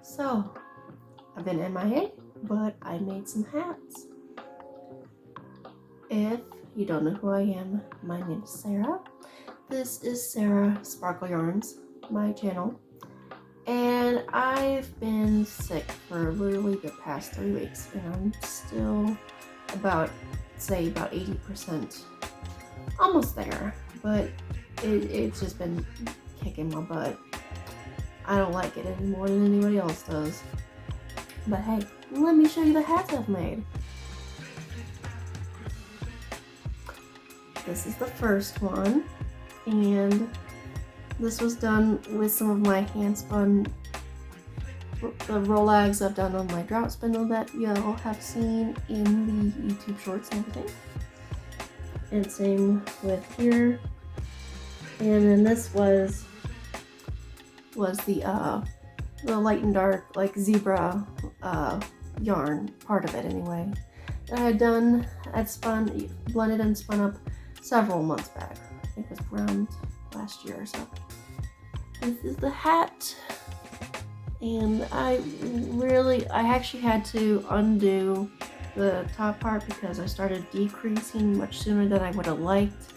So, I've been MIA, but I made some hats. If you don't know who I am, my name is Sarah. This is Sarah Sparkle Yarns, my channel. And I've been sick for literally the past 3 weeks, and I'm still about 80%, almost there, but it's just been kicking my butt. I don't like it any more than anybody else does. But hey, let me show you the hats I've made. This is the first one, and this was done with some of my hand spun, the rollags I've done on my drought spindle that y'all have seen in the YouTube shorts and everything. And same with here. And then this was the light and dark, like zebra yarn, part of it anyway, that I had done, blended and spun up several months back. I think it was around last year or so. This is the hat, and I actually had to undo the top part because I started decreasing much sooner than I would have liked,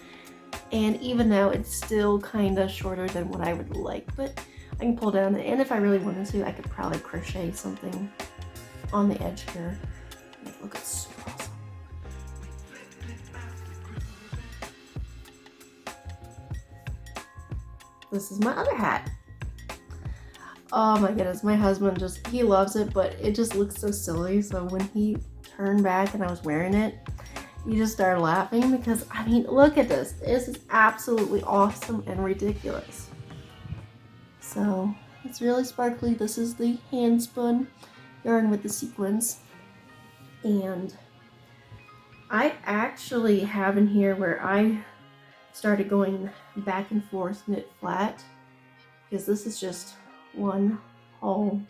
and even now it's still kind of shorter than what I would like, but I can pull down, and if I really wanted to, I could probably crochet something on the edge here. Make it look super awesome. This is my other hat. Oh my goodness, my husband he loves it, but it just looks so silly. So when he turned back and I was wearing it, he just started laughing because, I mean, look at this. This is absolutely awesome and ridiculous. So it's really sparkly. This is the hand spun yarn with the sequins, and I actually have in here where I started going back and forth knit flat, because this is just one whole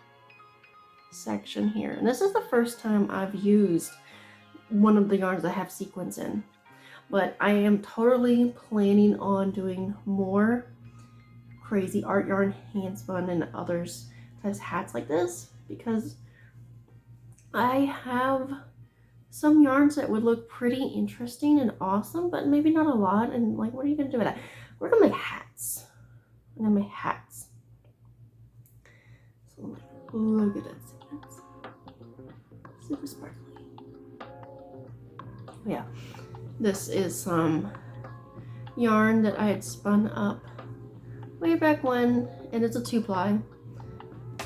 section here, and this is the first time I've used one of the yarns that have sequins in, but I am totally planning on doing more crazy art yarn, hand spun, and others types of hats like this, because I have some yarns that would look pretty interesting and awesome, but maybe not a lot. And like, what are you gonna do with that? We're gonna make hats. I'm gonna make hats. So look at that sequence. Super sparkly. Yeah, this is some yarn that I had spun up way back when, and it's a 2-ply.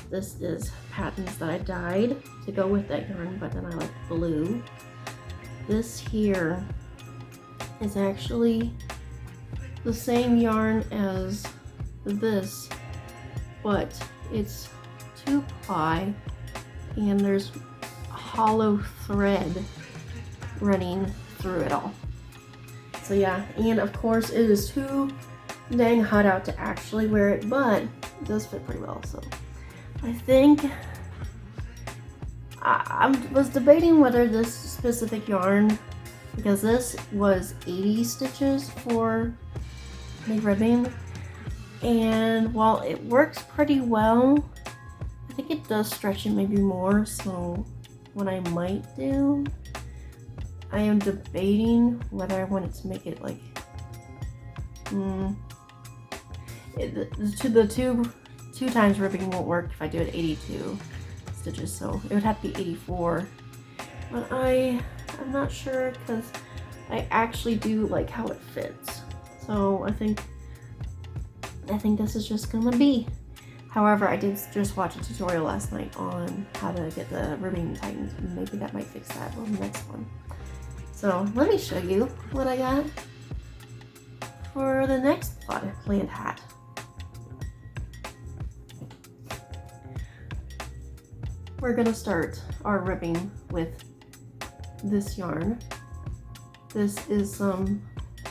This is patterns that I dyed to go with that yarn, but then I like blue. This here is actually the same yarn as this, but it's 2-ply, and there's a hollow thread running through it all. So yeah, and of course it is too dang hot out to actually wear it, but it does fit pretty well. So I think I was debating whether this specific yarn, because this was 80 stitches for the ribbing, and while it works pretty well, I think it does stretch it maybe more. So what I might do, I am debating whether I wanted to make it like the two times ribbing won't work if I do it 82 stitches, so it would have to be 84. But I'm not sure, because I actually do like how it fits. So I think this is just gonna be. However, I did just watch a tutorial last night on how to get the ribbing tightened, and maybe that might fix that on the next one. So let me show you what I got for the next planned hat. We're gonna start our ribbing with this yarn. This is some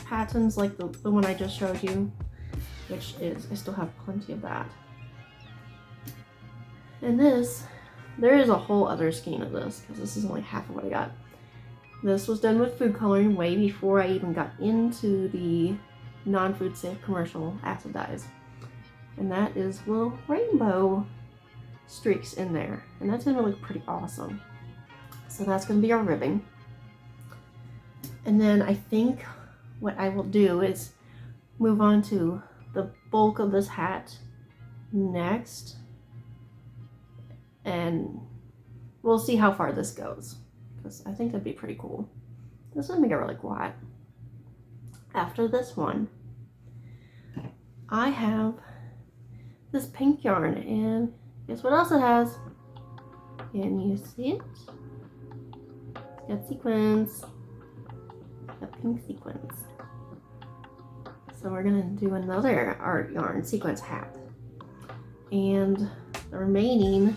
patterns like the one I just showed you, which is, I still have plenty of that. And this, there is a whole other skein of this, because this is only half of what I got. This was done with food coloring way before I even got into the non-food safe commercial acid dyes. And that is little rainbow streaks in there, and that's gonna look pretty awesome. So that's gonna be our ribbing. And then I think what I will do is move on to the bulk of this hat next, and we'll see how far this goes, because I think that'd be pretty cool. This would make it really cool hat. After this one, I have this pink yarn, and guess what else it has? Can you see it? It's got sequins. Got pink sequins. So we're gonna do another art yarn sequence hat. And the remaining,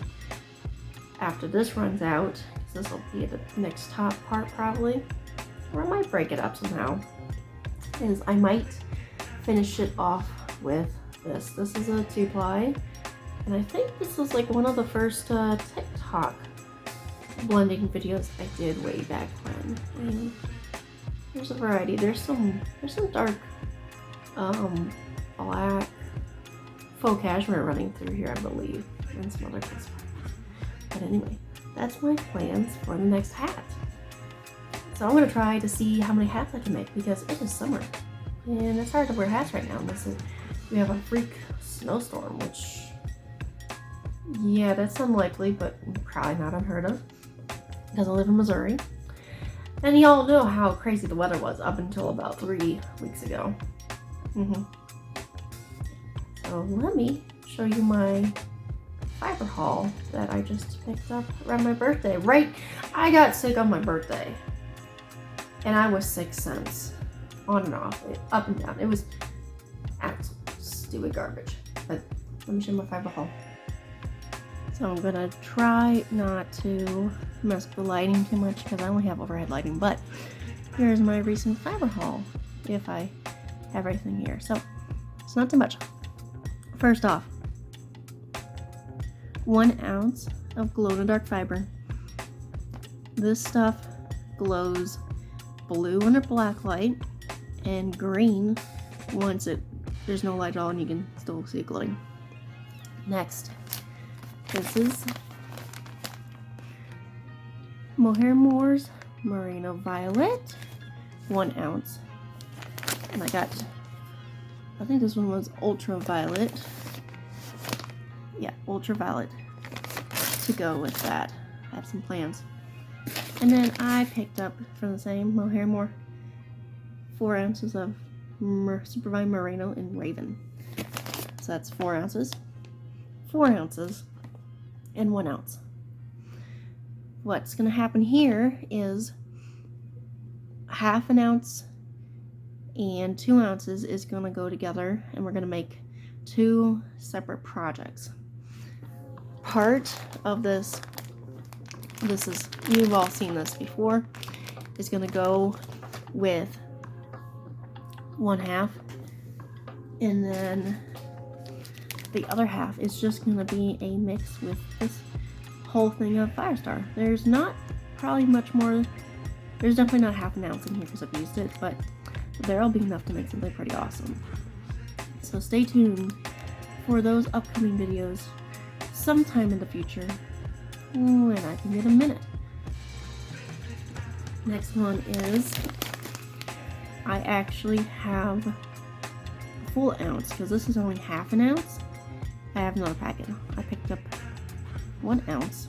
after this runs out, this will be the next top part probably, or I might break it up somehow, is I might finish it off with this. This is a 2-ply, and I think this was like one of the first TikTok blending videos I did way back when. And there's a variety. There's some dark black faux cashmere running through here, I believe, and some other clothes. But anyway, that's my plans for the next hat. So I'm gonna try to see how many hats I can make, because it is summer and it's hard to wear hats right now unless we have a freak snowstorm, which, yeah, that's unlikely, but probably not unheard of because I live in Missouri. And y'all know how crazy the weather was up until about 3 weeks ago. So let me show you my fiber haul that I just picked up around my birthday. I got sick on my birthday, and I was sick since, on and off, up and down. It was absolute stupid garbage. But let me show you my fiber haul. So I'm gonna try not to mess with the lighting too much because I only have overhead lighting, but here's my recent fiber haul if I have everything here. So it's not too much. First off, 1 ounce of glow-in-the-dark fiber. This stuff glows blue under black light and green once there's no light at all and you can still see it glowing. Next, this is Mohair Moore's Merino Violet, 1 ounce. And I think this one was ultraviolet. Yeah, ultraviolet to go with that. I have some plans. And then I picked up from the same Mohair Moore 4 ounces of Superfine Merino in Raven. So that's 4 ounces, 4 ounces, and 1 ounce. What's going to happen here is 1/2 ounce and 2 ounces is going to go together, and we're going to make 2 separate projects. Part of this is, you've all seen this before, is going to go with 1/2, and then the other half is just going to be a mix with this whole thing of Firestar. There's not probably much more. There's definitely not 1/2 ounce in here because I've used it, but there'll be enough to make something pretty awesome. So stay tuned for those upcoming videos sometime in the future when I can get a minute. Next one is, I actually have a full ounce because this is only 1/2 ounce. I have another packet. I picked up 1 ounce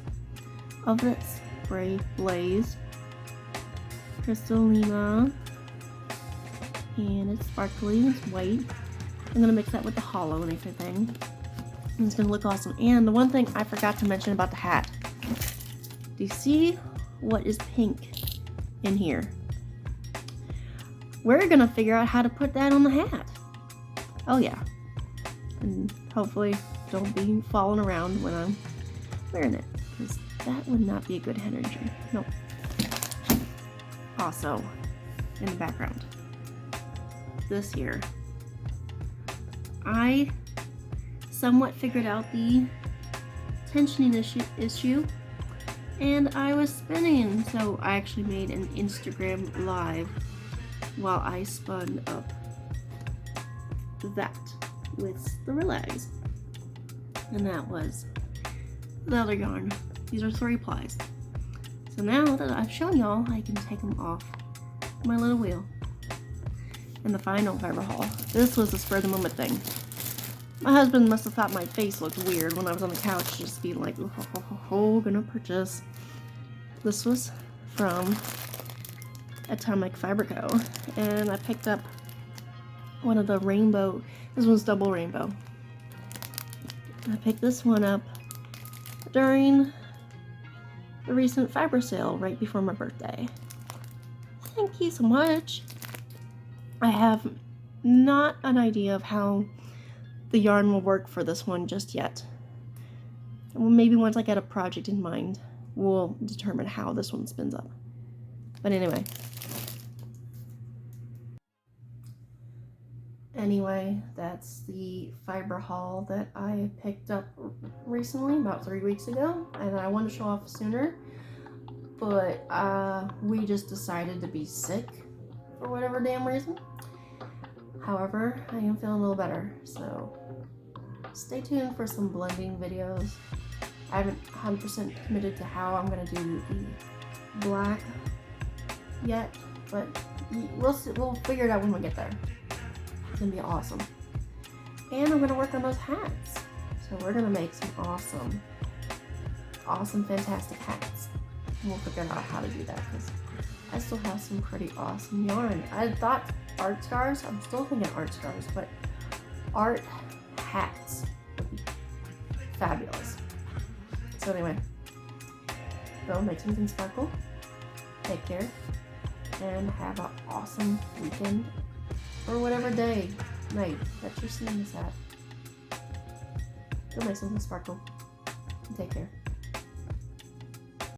of this Spray Blaze Crystallina, and it's sparkly, it's white. I'm gonna mix that with the hollow and everything, and it's gonna look awesome. And the one thing I forgot to mention about the hat, do you see what is pink in here? We're gonna figure out how to put that on the hat. Oh yeah, and hopefully don't be falling around when I'm wearing it, because that would not be a good energy. No. Also, in the background, this here, I somewhat figured out the tensioning issue, and I was spinning, so I actually made an Instagram live while I spun up that with the relays, and that was the other yarn. These are 3 plies. So now that I've shown y'all, I can take them off my little wheel. And the final fiber haul. This was a spur of the moment thing. My husband must have thought my face looked weird when I was on the couch just being like, oh, gonna purchase. This was from Atomic Fiber Co. And I picked up one of the rainbow, this one's double rainbow. I picked this one up during the recent fiber sale right before my birthday. Thank you so much. I have not an idea of how the yarn will work for this one just yet. Well, maybe once I get a project in mind, we'll determine how this one spins up. But anyway. That's the fiber haul that I picked up recently, about 3 weeks ago, and I wanted to show off sooner, but we just decided to be sick for whatever damn reason. However, I am feeling a little better, so stay tuned for some blending videos. I haven't 100% committed to how I'm going to do the black yet, but we'll figure it out when we get there. It's going to be awesome. And I'm going to work on those hats. So we're going to make some awesome, fantastic hats. And we'll figure out how to do that because I still have some pretty awesome yarn. I thought art scarves, I'm still thinking art scarves, but art hats would be fabulous. So anyway, go make something sparkle, take care, and have an awesome weekend, or whatever day, night that you're seeing this at. Go make something sparkle, and take care.